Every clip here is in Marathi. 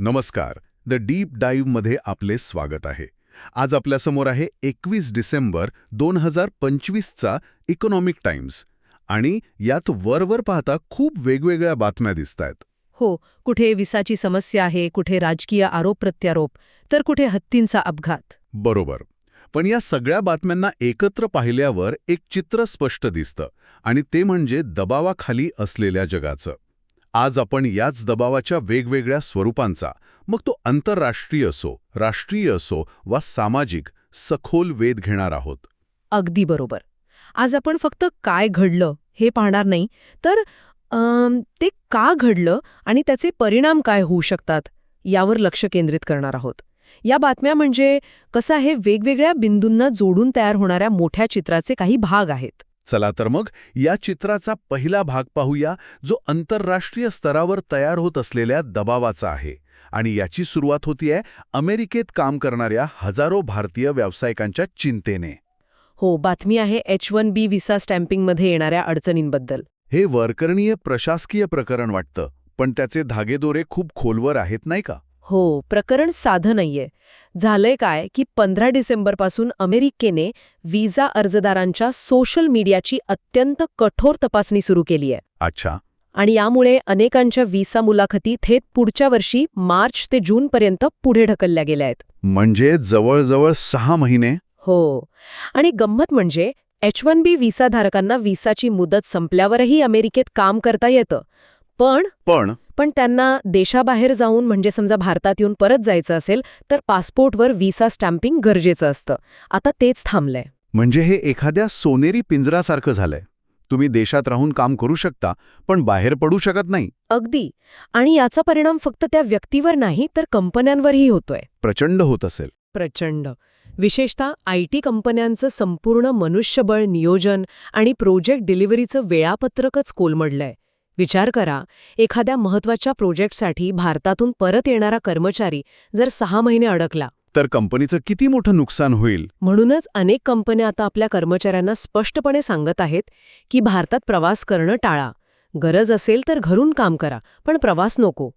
नमस्कार. द डीप डाईव्हमध्ये आपले स्वागत आहे. आज आपल्यासमोर आहे 21 डिसेंबर 2025चा इकॉनॉमिक टाइम्स आणि यात वरवर पाहता खूप वेगवेगळ्या बातम्या दिसतायत. हो, कुठे विसाची समस्या आहे, कुठे राजकीय आरोप प्रत्यारोप, तर कुठे हत्तींचा अपघात. बरोबर. पण या सगळ्या बातम्यांना एकत्र पाहिल्यावर एक चित्र स्पष्ट दिसतं आणि ते म्हणजे दबावाखाली असलेल्या जगाचं. आज आपण याच दबावाच्या वेगवेगळ्या स्वरूपांचा, मग तो आंतरराष्ट्रीय असो, राष्ट्रीय असो वा सामाजिक, सखोल वेध घेणार आहोत. अगदी बरोबर. आज आपण फक्त काय घडलं हे पाहणार नाही, तर ते का घडलं आणि त्याचे परिणाम काय होऊ शकतात यावर लक्ष केंद्रित करणार आहोत. या बातम्या म्हणजे कसं आहे, वेगवेगळ्या बिंदूंना जोडून तयार होणाऱ्या मोठ्या चित्राचे काही भाग आहेत. चला तर मग या चित्राचा पहिला भाग पाहूया, जो आंतरराष्ट्रीय स्तरावर तयार होत असलेल्या दबावाचा आहे. आणि याची सुरुवात होतीये अमेरिकेत काम करणाऱ्या हजारो भारतीय व्यावसायिकांच्या चिंतेने. हो, बातमी आहे H-1B व्हिसा स्टॅम्पिंगमध्ये येणाऱ्या अडचणींबद्दल. हे वरकरणीय प्रशासकीय प्रकरण वाटतं, पण त्याचे धागेदोरे खूप खोलवर आहेत नाही का? हो, प्रकरण साधं नाहीये. झालंय काय की 15 डिसेंबरपासून अमेरिकेने व्हिसा अर्जदारांच्या सोशल मीडियाची अत्यंत कठोर तपासणी सुरू केली आहे. अच्छा. आणि यामुळे अनेकांच्या व्हिसा मुलाखती थेट पुढच्या वर्षी मार्च ते जूनपर्यंत पुढे ढकलल्या गेल्या आहेत. म्हणजे जवळजवळ 6 महिने. हो. आणि गंमत म्हणजे H-1B व्हिसाधारकांना व्हिसाची मुदत संपल्यावरही अमेरिकेत काम करता येतं. पण त्यांना देशाबाहेर जाऊन, म्हणजे समजा भारतात येऊन परत जायचं असेल, तर पासपोर्टवर व्हिसा स्टॅम्पिंग गरजेचं असतं. आता तेच थांबलंय. म्हणजे हे एखाद्या सोनेरी पिंजरासारखं झालंय. तुम्ही देशात राहून काम करू शकता, पण बाहेर पडू शकत नाही. अगदी. आणि याचा परिणाम फक्त त्या व्यक्तीवर नाही, तर कंपन्यांवरही होतोय. प्रचंड होत असेल. प्रचंड. विशेषतः IT कंपन्यांचं संपूर्ण मनुष्यबळ नियोजन आणि प्रोजेक्ट डिलिव्हरीचं वेळापत्रकच कोलमडलंय. विचार करा, एखाद्या महत्त्वाच्या प्रोजेक्टसाठी भारतातून परत येणारा कर्मचारी जर 6 महिने अडकला, तर कंपनीचं किती मोठं नुकसान होईल. म्हणूनच अनेक कंपन्या आता आपल्या कर्मचाऱ्यांना स्पष्टपणे सांगत आहेत की भारतात प्रवास करणं टाळा. गरज असेल तर घरून काम करा, पण प्रवास नको.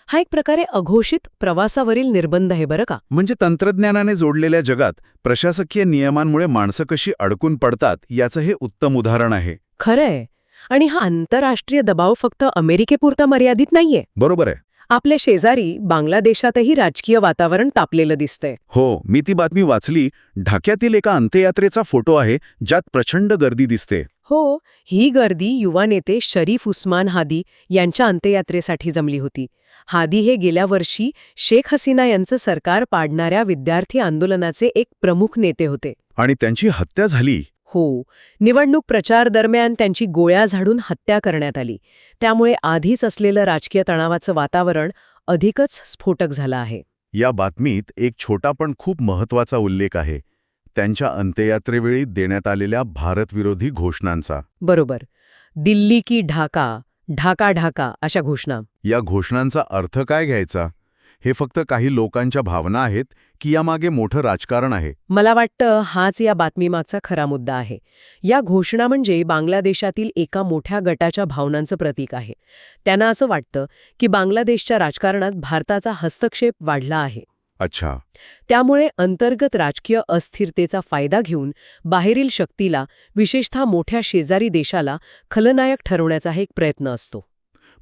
हा एक प्रकारे अघोषित प्रवासावरील निर्बंध आहे बरं का. म्हणजे तंत्रज्ञानाने जोडलेल्या जगात प्रशासकीय नियमांमुळे माणसं कशी अडकून पडतात याचं हे उत्तम उदाहरण आहे. खरंय. आणि हा आंतरराष्ट्रीय दबाव फक्त अमेरिकेपुरता मर्यादित नाहीये. बरोबर आहे. आपल्या शेजारी बांगलादेशातही राजकीय वातावरण तापलेलं दिसतंय. हो, मी ती बातमी वाचली. ढाक्यातील एका अंत्ययात्रेचा फोटो आहे, ज्यात प्रचंड गर्दी दिसते. हो, ही गर्दी युवा नेते शरीफ उस्मान हादी यांच्या अंत्ययात्रेसाठी जमली होती. हादी हे गेल्या वर्षी शेख हसीना यांचं सरकार पाडणाऱ्या विद्यार्थी आंदोलनाचे एक प्रमुख नेते होते. आणि त्यांची हत्या झाली. हो, निवडणूक प्रचार दरम्यान त्यांची गोळ्या झाडून हत्या करण्यात आली. त्यामुळे आधीच असलेलं राजकीय तणावाचं वातावरण अधिकच स्फोटक झालं आहे. या बातमीत एक छोटा पण खूप महत्वाचा उल्लेख आहे, त्यांच्या अंत्ययात्रेवेळी देण्यात आलेल्या भारतविरोधी घोषणांचा. बरोबर. दिल्ली की ढाका, ढाका ढाका अशा घोषणा. या घोषणांचा अर्थ काय घ्यायचा? हे फक्त काही लोकांच्या भावना आहेत की यामागे मोठं राजकारण आहे? मला वाटतं हाच या बातमीमागचा खरा मुद्दा आहे. या घोषणा म्हणजे बांगलादेशातील एका मोठ्या गटाच्या भावनांचं प्रतीक आहे. त्यांना असं वाटतं की बांगलादेशच्या राजकारणात भारताचा हस्तक्षेप वाढला आहे. अच्छा. त्यामुळे अंतर्गत राजकीय अस्थिरतेचा फायदा घेऊन बाहेरील शक्तीला, विशेषतः मोठ्या शेजारी देशाला खलनायक ठरवण्याचा एक प्रयत्न असतो.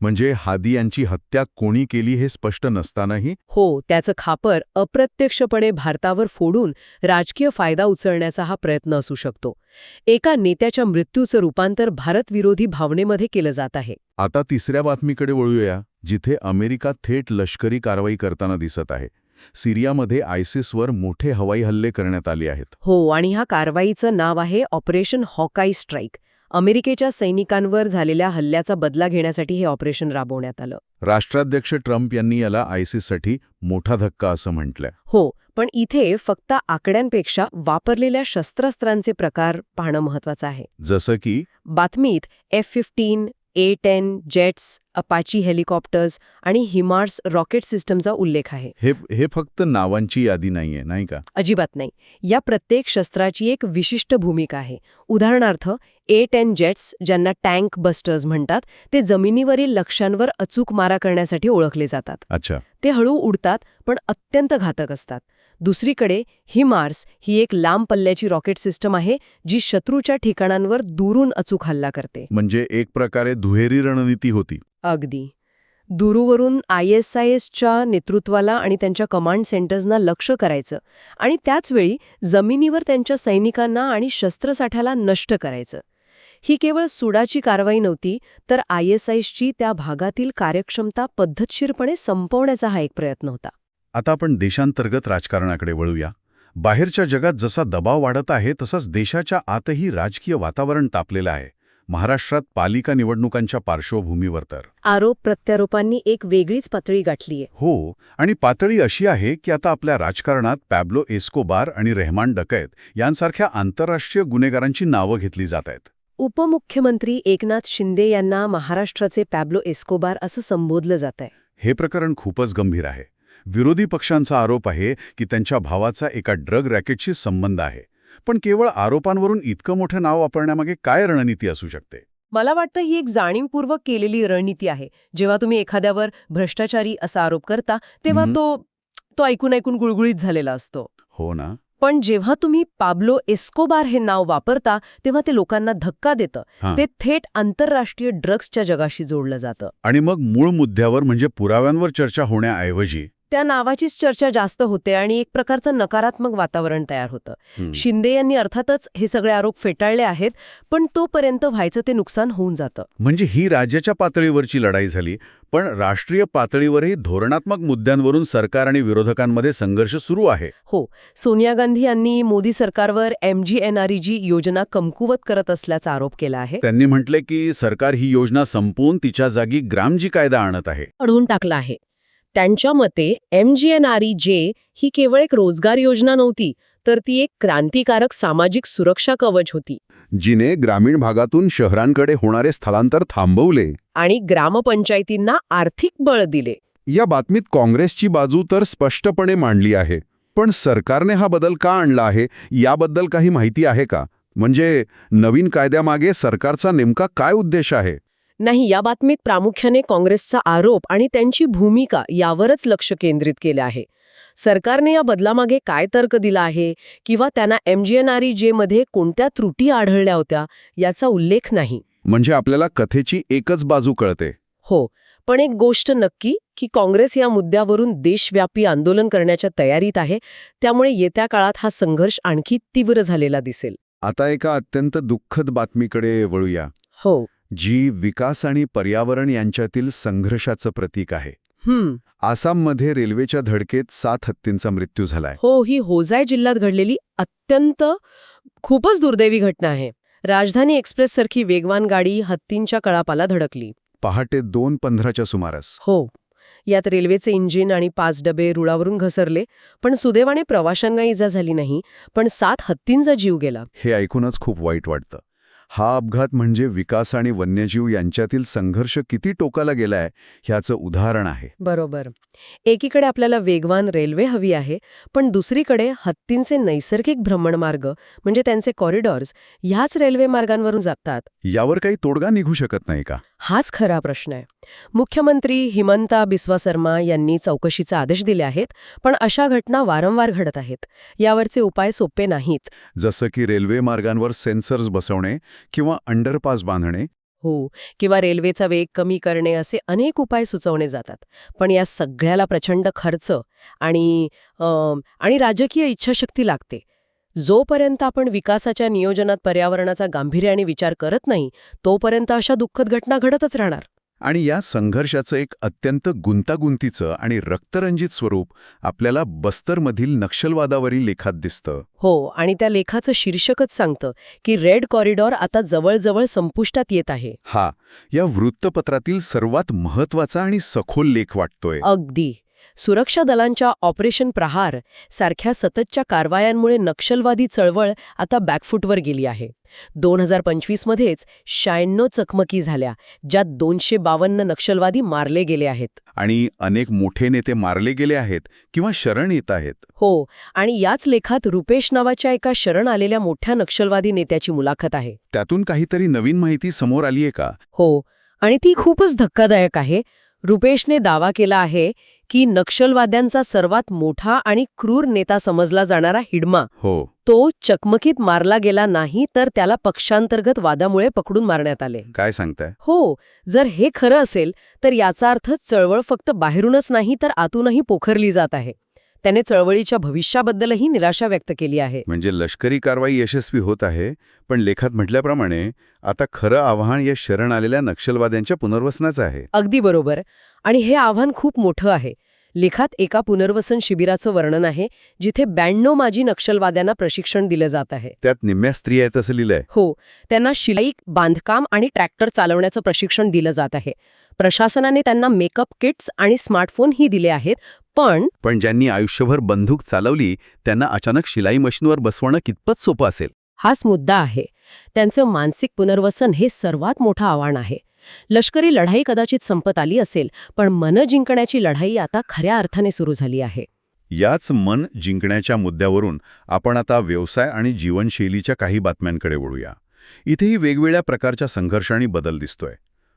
म्हणजे हादी यांची हत्या कोणी केली हे स्पष्ट नसतानाही? हो, त्याचं खापर अप्रत्यक्षपणे भारतावर फोडून राजकीय फायदा उचलण्याचा हा प्रयत्न असू शकतो. एका नेत्याच्या मृत्यूचं रूपांतर भारतविरोधी भावनेमध्ये केलं जात आहे. आता तिसऱ्या बातमीकडे वळूया, जिथे अमेरिका थेट लष्करी कारवाई करताना दिसत आहे. सिरियामध्ये आयसिसवर मोठे हवाई हल्ले करण्यात आले आहेत. हो, आणि ह्या कारवाईचं नाव आहे ऑपरेशन हॉकाई स्ट्राईक. अमेरिकेच्या सैनिकांवर झालेल्या हल्ल्याचा बदला घेण्यासाठी हे ऑपरेशन राबवण्यात आलं. राष्ट्राध्यक्ष ट्रम्प यांनी याला आयसिससाठी मोठा धक्का असं म्हटलंय. हो, पण इथे फक्त आकड्यांपेक्षा वापरलेल्या शस्त्रास्त्रांचे प्रकार पाहणं महत्वाचं आहे. जसं की बातमीत F-15, A-10 जेट्स, अपाची हेलिकॉप्टर्स आणि हिमार्स रॉकेट सिस्टमचा उल्लेख आहे. हे फक्त नावांची यादी नाहीये, नाही का? अजिबात नाही. या प्रत्येक शस्त्राची एक विशिष्ट भूमिका आहे. उदाहरणार्थ A-10 जेट्स, ज्यांना टँक बस्टर्स म्हणतात, ते जमिनीवरील लक्ष्यांवर अचूक मारा करण्यासाठी ओळखले जातात. अच्छा. ते हळू उडतात पण अत्यंत घातक असतात. दुसरीकडे हिमार्स ही एक लांब पल्ल्याची रॉकेट सिस्टम आहे जी शत्रूच्या ठिकाणांवर दुरून अचूक हल्ला करते. म्हणजे एक प्रकारे दुहेरी रणनीती होती. अगदी. दुरूवरून ISISच्या नेतृत्वाला आणि त्यांच्या कमांड सेंटर्सना लक्ष करायचं आणि त्याचवेळी जमिनीवर त्यांच्या सैनिकांना आणि शस्त्रसाठ्याला नष्ट करायचं. ही केवळ सुडाची कारवाई नव्हती, तर ISISची त्या भागातील कार्यक्षमता पद्धतशीरपणे संपवण्याचा हा एक प्रयत्न होता. आता आपण देशांतर्गत राजकारणाकडे वळूया. बाहेरच्या जगात जसा दबाव वाढत आहे तसंच देशाच्या आतही राजकीय वातावरण तापलेलं आहे. महाराष्ट्रात पालिका निवडणुकांच्या पार्श्वभूमीवर तर आरोप प्रत्यारोपांनी एक वेगळीच पातळी गाठलीय. हो, आणि पातळी अशी आहे की आता आपल्या राजकारणात पॅब्लो एस्कोबार आणि रेहमान डकैत यांसारख्या आंतरराष्ट्रीय गुन्हेगारांची नावं घेतली जात आहेत. उपमुख्यमंत्री एकनाथ शिंदे यांना महाराष्ट्राचे पॅब्लो एस्कोबार असं संबोधलं जात आहे. हे प्रकरण खूपच गंभीर आहे. विरोधी पक्षांचा आरोप आहे की त्यांच्या भावाचा एका ड्रग रॅकेटशी संबंध आहे. पण केवळ आरोपांवरून इतकं मोठं नाव वापरण्यामागे काय रणनीती असू शकते? मला वाटतं ही एक जाणीवपूर्वक केलेली रणनीती आहे. जेव्हा तुम्ही एखाद्यावर भ्रष्टाचारी असा आरोप करता तेव्हा तो ऐकून ऐकून गुळगुळीत झालेला असतो. हो ना. पण जेव्हा तुम्ही पाब्लो एस्कोबार हे नाव वापरता तेव्हा ते लोकांना धक्का देतं. ते थेट आंतरराष्ट्रीय ड्रग्सच्या जगाशी जोडलं जातं. आणि मग मूळ मुद्द्यावर म्हणजे पुराव्यांवर चर्चा होण्याऐवजी त्या नावाचीच चर्चा जास्त होते आणि एक प्रकारचं नकारात्मक वातावरण तयार होतं. शिंदे यांनी अर्थातच हे सगळे आरोप फेटाळले आहेत, पण तोपर्यंत व्हायचं ते नुकसान होऊन जातं. म्हणजे ही राज्याच्या पातळीवरची लढाई झाली, पण राष्ट्रीय पातळीवरही धोरणात्मक मुद्द्यांवरून सरकार आणि विरोधकांमध्ये संघर्ष सुरू आहे. हो, सोनिया गांधी यांनी मोदी सरकारवर MGNREG योजना कमकुवत करत असल्याचा आरोप केला आहे. त्यांनी म्हटले की सरकार ही योजना संपवून तिच्या जागी ग्रामजी कायदा आणत आहे. अडवून टाकला आहे. त्यांच्या मते MGNREG ही केवळ एक रोजगार योजना नव्हती, तर ती एक क्रांतिकारक सामाजिक सुरक्षा कवच होती, जिने ग्रामीण भागातून शहरांकडे होणारे स्थलांतर थांबवले आणि ग्रामपंचायतींना आर्थिक बळ दिले. या बातमीत काँग्रेसची बाजू तर स्पष्टपणे मांडली आहे. पण सरकारने हा बदल का आणला आहे याबद्दल काही माहिती आहे का? म्हणजे नवीन कायद्यामागे सरकारचा नेमका काय उद्देश आहे? नाही, या बातमीत प्रामुख्याने काँग्रेसचा आरोप आणि त्यांची भूमिका यावरच लक्ष केंद्रित केले आहे. सरकारने या बदलामागे काय तर्क दिला आहे किंवा त्यांना MGNREG मध्ये कोणत्या त्रुटी आढळल्या होत्या याचा उल्लेख नाही. म्हणजे आपल्याला कथेची एकच बाजू कळते. हो, पण एक गोष्ट नक्की की काँग्रेस या मुद्द्यावरून देशव्यापी आंदोलन करण्याच्या तयारीत आहे. त्यामुळे येत्या काळात हा संघर्ष आणखी तीव्र झालेला दिसेल. आता एका अत्यंत दुःखद बातमीकडे वळूया. हो, जी विकास आणि पर्यावरण यांच्यातील संघर्षाचं प्रतीक आहे. आसाममध्ये रेल्वेच्या धडकेत 7 हत्तींचा मृत्यू झालाय. हो, ही होजाय जिल्ह्यात घडलेली अत्यंत खूपच दुर्दैवी घटना आहे. राजधानी एक्सप्रेस सारखी वेगवान गाडी हत्तींच्या कळापाला धडकली पहाटे 2:15च्या सुमारास. हो, यात रेल्वेचे इंजिन आणि 5 डबे रुळावरून घसरले, पण सुदैवाने प्रवाशांना इजा झाली नाही, पण 7 हत्तींचा जीव गेला. हे ऐकूनच खूप वाईट वाटतं. हा अपघात म्हणजे विकास आणि वन्यजीव यांच्यातील संघर्ष किती टोकाला गेलाय ह्याचं उदाहरण आहे. बरोबर. एकीकडे आपल्याला वेगवान रेल्वे हवी आहे, पण दुसरीकडे हत्तींचे नैसर्गिक भ्रमणमार्ग म्हणजे त्यांचे कॉरिडॉर्स ह्याच रेल्वे मार्गांवरून जातात. यावर काही तोडगा निघू शकत नाही का? हाच खरा प्रश्न आहे. मुख्यमंत्री हिमंता बिस्वा शर्मा यांनी चौकशीचे आदेश दिले आहेत, पण अशा घटना वारंवार घडत आहेत. यावरचे उपाय सोपे नाहीत. जसं की रेल्वे मार्गांवर सेन्सर्स बसवणे किंवा अंडरपास बांधणे. हो, किंवा रेल्वेचा वेग कमी करणे असे अनेक उपाय सुचवणे जातात. पण या सगळ्याला प्रचंड खर्च आणि राजकीय इच्छाशक्ती लागते. जोपर्यंत आपण विकासाच्या नियोजनात पर्यावरणाचा गांभीर्याने विचार करत नाही, तोपर्यंत अशा दुःखद घटना घडतच राहणार. आणि या संघर्षाचं एक अत्यंत गुंतागुंतीचं आणि रक्तरंजित स्वरूप आपल्याला बस्तरमधील नक्षलवादावरील लेखात दिसतं. हो, आणि त्या लेखाचं शीर्षकच सांगतं की रेड कॉरिडॉर आता जवळजवळ संपुष्टात येत आहे. हा या वृत्तपत्रातील सर्वात महत्वाचा आणि सखोल लेख वाटतोय. अगदी. सुरक्षा दलांच्या ऑपरेशन प्रहार सारख्या सततच्या कारवायांमुळे नक्षलवादी चळवळ आता बॅकफूटवर गेली आहे. 2025 मध्येच 96 चकमकी झाल्या, ज्यात 252 नक्षलवादी मारले गेले आहेत. आणि अनेक मोठे नेते मारले गेले आहेत किंवा शरण येत आहेत. हो, आणि याच लेखात रुपेश नावाच्या एका शरण आलेल्या मोठ्या नक्षलवादी नेत्याची मुलाखत आहे. त्यातून काहीतरी नवीन माहिती समोर आलीये का? हो, आणि ती खूपच धक्कादायक आहे. रुपेशने दावा केला आहे की नक्षलवाद्यांचा सर्वात मोठा आणि क्रूर नेता समजला जाणारा हिडमा तो चकमकीत मारला गेला नाही, तर त्याला पक्षांतर्गत वादामुळे पकडून मारण्यात आले. काय सांगताय? हो, जर हे खरं असेल तर याचा अर्थ चळवळ फक्त बाहेरूनच नाही तर आतूनही पोखरली जात आहे. त्याने चळवळीच्या भविष्याबद्दलही निराशा व्यक्त केली आहे. म्हणजे लष्करी कारवाई यशस्वी होत आहे, पण लेखात म्हटल्याप्रमाणे आता खरं आव्हान या शरण आलेल्या नक्षलवाद्यांच्या पुनर्वसनाचं आहे. अगदी बरोबर. आणि हे आव्हान खूप मोठं आहे. लेखात एका पुनर्वसन शिबिराचं वर्णन आहे जिथे 92 माजी नक्षलवाद्यांना प्रशिक्षण दिलं जात आहे. त्यात निम्म्या स्त्री आहेत असं लिहिलंय. हो, त्यांना शिलाई, बांधकाम आणि ट्रॅक्टर चालवण्याचं प्रशिक्षण दिलं जात आहे. प्रशासनाने त्यांना मेकअप किट्स आणि स्मार्टफोनही दिले आहेत. पण ज्यांनी आयुष्यभर बंदूक चालवली त्यांना अचानक शिलाई मशीनवर बसवणं कितपत सोपं असेल? हाच मुद्दा आहे. त्यांचं मानसिक पुनर्वसन हे सर्वात मोठं आव्हान आहे. लष्करी लढाई कदाचित संपत आली असेल, पण मन जिंकण्याची लढाई आता खऱ्या अर्थाने सुरू झाली आहे. याच मन जिंकण्याच्या मुद्द्यावरून आपण आता व्यवसाय आणि जीवनशैलीच्या काही बातम्यांकडे वळूया. इथेही वेगवेगळ्या प्रकारच्या संघर्ष आणि बदल दिसतोय.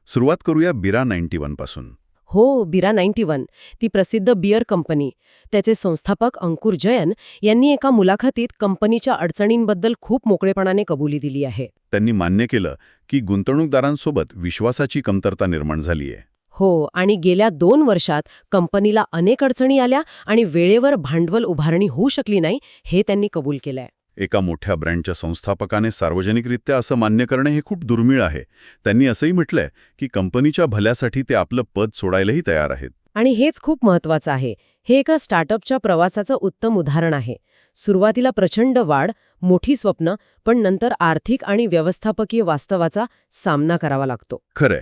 सुरुवात करूया बिरा 91 पासून. हो, बिरा 91 ती प्रसिद्ध बियर कंपनी. त्याचे संस्थापक अंकुर जैन यांनी एका मुलाखतीत कंपनीच्या अडचणींबद्दल खूप मोकळेपणाने कबुली दिली आहे. त्यांनी मान्य केलं की गुंतवणूकदारांसोबत विश्वासाची कमतरता निर्माण झालीय. हो, आणि गेल्या 2 वर्षात कंपनीला अनेक अडचणी आल्या आणि वेळेवर भांडवल उभारणी होऊ शकली नाही, हे त्यांनी कबूल केलंय. एका मोठ्या ब्रँडच्या संस्थापकाने सार्वजनिकरित्या असं मान्य करणे हे खूप दुर्मिळ आहे. त्यांनी असंही म्हटलंय की कंपनीच्या भल्यासाठी ते आपलं पद सोडायलाही तयार आहेत. आणि हेच खूप महत्वाचं आहे. हे एका स्टार्टअपच्या प्रवासाचं उत्तम उदाहरण आहे. सुरुवातीला प्रचंड वाढ, मोठी स्वप्न, पण नंतर आर्थिक आणि व्यवस्थापकीय वास्तवाचा सामना करावा लागतो. खरंय.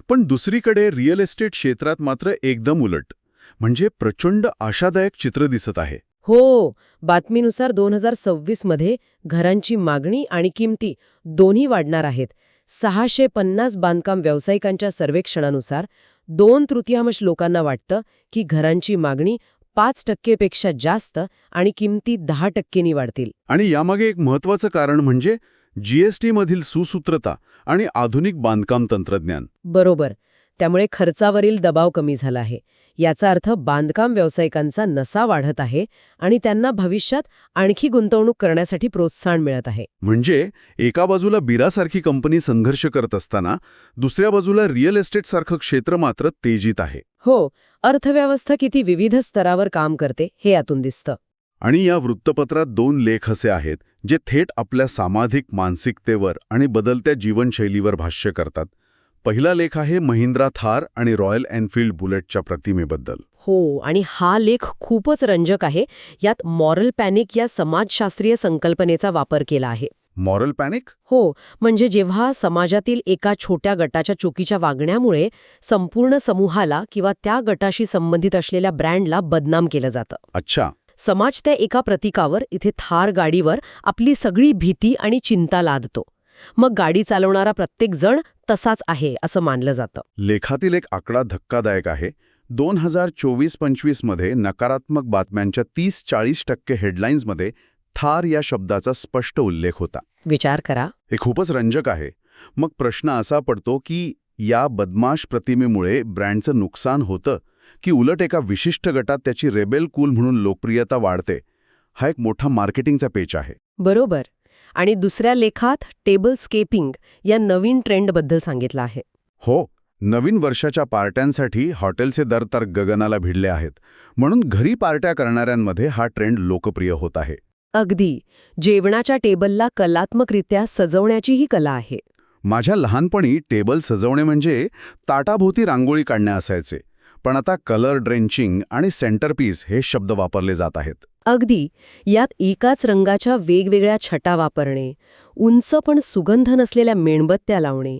पण दुसरीकडे रिअल एस्टेट क्षेत्रात मात्र एकदम उलट. म्हणजे प्रचंड आशादायक चित्र दिसत आहे. हो, बातमीनुसार 2026 मध्ये घरांची मागणी आणि किमती दोन्ही वाढणार आहेत. 650 बांधकाम व्यावसायिकांच्या सर्वेक्षणानुसार 2/3 लोकांना वाटतं की घरांची मागणी 5% पेक्षा जास्त आणि किमती 10% वाढतील. आणि यामागे एक महत्त्वाचं कारण म्हणजे जीएसटी मधील सुसूत्रता आणि आधुनिक बांधकाम तंत्रज्ञान. बरोबर. त्यामुळे खर्चावरील दबाव कमी झाला आहे. याचा अर्थ बांधकाम व्यावसायिकांचा नसा वाढत आहे आणि त्यांना भविष्यात आणखी गुंतवणूक करण्यासाठी प्रोत्साहन मिळत आहे. म्हणजे एका बाजूला बिरासारखी कंपनी संघर्ष करत असताना दुसऱ्या बाजूला रिअल एस्टेटसारखं क्षेत्र मात्र तेजीत आहे. हो, अर्थव्यवस्था किती विविध स्तरावर काम करते हे यातून दिसतं. आणि या वृत्तपत्रात 2 लेख असे आहेत जे थेट आपल्या सामाजिक मानसिकतेवर आणि बदलत्या जीवनशैलीवर भाष्य करतात. पहिला लेख आहे महिंद्रा थार आणि रॉयल एनफील्ड बुलेटच्या प्रतिमेबद्दल. हो, आणि हा लेख खूपच रंजक आहे. यात मॉरल पॅनिक या समाजशास्त्रीय संकल्पनेचा वापर केला आहे. Moral panic? हो, म्हणजे जेव्हा समाजातील एका छोट्या गटाच्या चुकीच्या वागण्यामुळे संपूर्ण समूहाला किंवा त्या गटाशी संबंधित असलेल्या ब्रँडला बदनाम केलं जातं. अच्छा. समाज त्या एका प्रतीकावर, इथे थार गाडीवर, आपली सगळी भीती आणि चिंता लादतो. मग गाडी चालवणारा प्रत्येक जण तसाच आहे असं मानलं जातं. लेखातील एक आकडा धक्कादायक आहे. 2024-25 मध्ये नकारात्मक बातम्यांच्या 30-40% हेडलाईन्समध्ये थार या शब्दाचा स्पष्ट उल्लेख होता. विचार करा. हे खूपच रंजक आहे. मग प्रश्न असा पडतो की या बदमाश प्रतिमेमुळे ब्रँडचं नुकसान होतं की उलट एका विशिष्ट गटात त्याची रेबेल कूल म्हणून लोकप्रियता वाढते? हा एक मोठा मार्केटिंगचा पेच आहे. बरोबर. आणि दुसऱ्या लेखात टेबलस्केपिंग या नवीन ट्रेंडबद्दल सांगितलं आहे. हो, नवीन वर्षाच्या पार्ट्यांसाठी हॉटेलचे दर तर गगनाला भिडले आहेत. म्हणून घरी पार्ट्या करणाऱ्यांमध्ये हा ट्रेंड लोकप्रिय होत आहे. अगदी. जेवणाच्या टेबलला कलात्मकरित्या सजवण्याचीही कला आहे. माझ्या लहानपणी टेबल सजवणे म्हणजे ताटाभोवती रांगोळी काढणे असायचे. पण आता कलर ड्रेंचिंग आणि सेंटरपीस हे शब्द वापरले जात आहेत. अगदी. यात एकाच रंगाच्या वेगवेगळ्या छटा वापरणे, उंच पण सुगंध नसलेल्या मेणबत्त्या लावणे,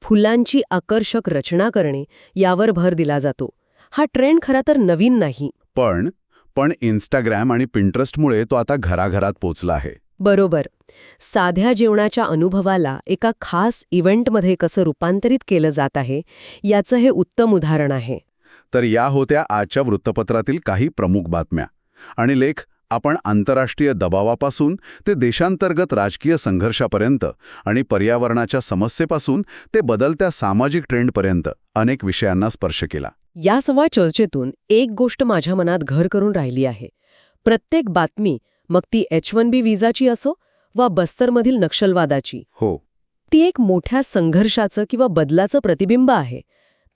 फुलांची आकर्षक रचना करणे यावर भर दिला जातो. हा ट्रेंड खरा तर नवीन नाही, पण इंस्टाग्राम आणि पिंटरेस्टमुळे तो आता घराघरात पोचला आहे. बरोबर. साध्या जेवणाच्या अनुभवाला एका खास इव्हेंटमध्ये कसं रूपांतरित केलं जात आहे याचं हे उत्तम उदाहरण आहे. तर या होत्या आजच्या वृत्तपत्रातील काही प्रमुख बातम्या आणि लेख. आपण आंतरराष्ट्रीय दबावापासून ते देशांतर्गत राजकीय संघर्षापर्यंत आणि पर्यावरणाच्या समस्येपासून ते बदलत्या सामाजिक ट्रेंडपर्यंत अनेक विषयांना स्पर्श केला. या संवाद चर्चेतून एक गोष्ट माझ्या मनात घर करून राहिली आहे. प्रत्येक बातमी, मग ती H1B विजाची असो वा बस्तरमधील नक्षलवादाची, हो, ती एक मोठ्या संघर्षाचं किंवा बदलाचं प्रतिबिंब आहे.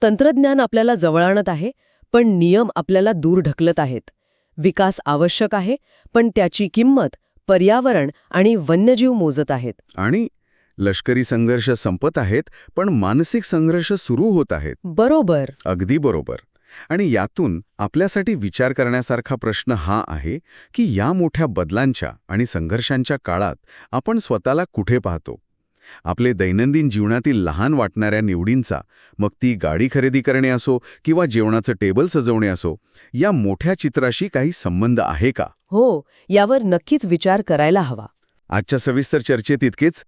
तंत्रज्ञान आपल्याला जवळ आणत आहे, पण नियम आपल्याला दूर ढकलत आहेत. विकास आवश्यक आहे, पण त्याची किंमत पर्यावरण आणि वन्यजीव मोजत आहेत. आणि लष्करी संघर्ष संपत आहेत, पण मानसिक संघर्ष सुरू होत आहेत. बरोबर. अगदी बरोबर. आणि यातून आपल्यासाठी विचार करण्यासारखा प्रश्न हा आहे की या मोठ्या बदलांच्या आणि संघर्षांच्या काळात आपण स्वतःला कुठे पाहतो? आपले दैनंदिन जीवनातील लहान वाटणाऱ्या निवडींचा, मग ती गाडी खरेदी करणे असो किंवा जेवणाचं टेबल सजवणे असो, या मोठ्या चित्राशी काही संबंध आहे का? हो, यावर नक्कीच विचार करायला हवा. आजच्या सविस्तर चर्चेत इतकेच.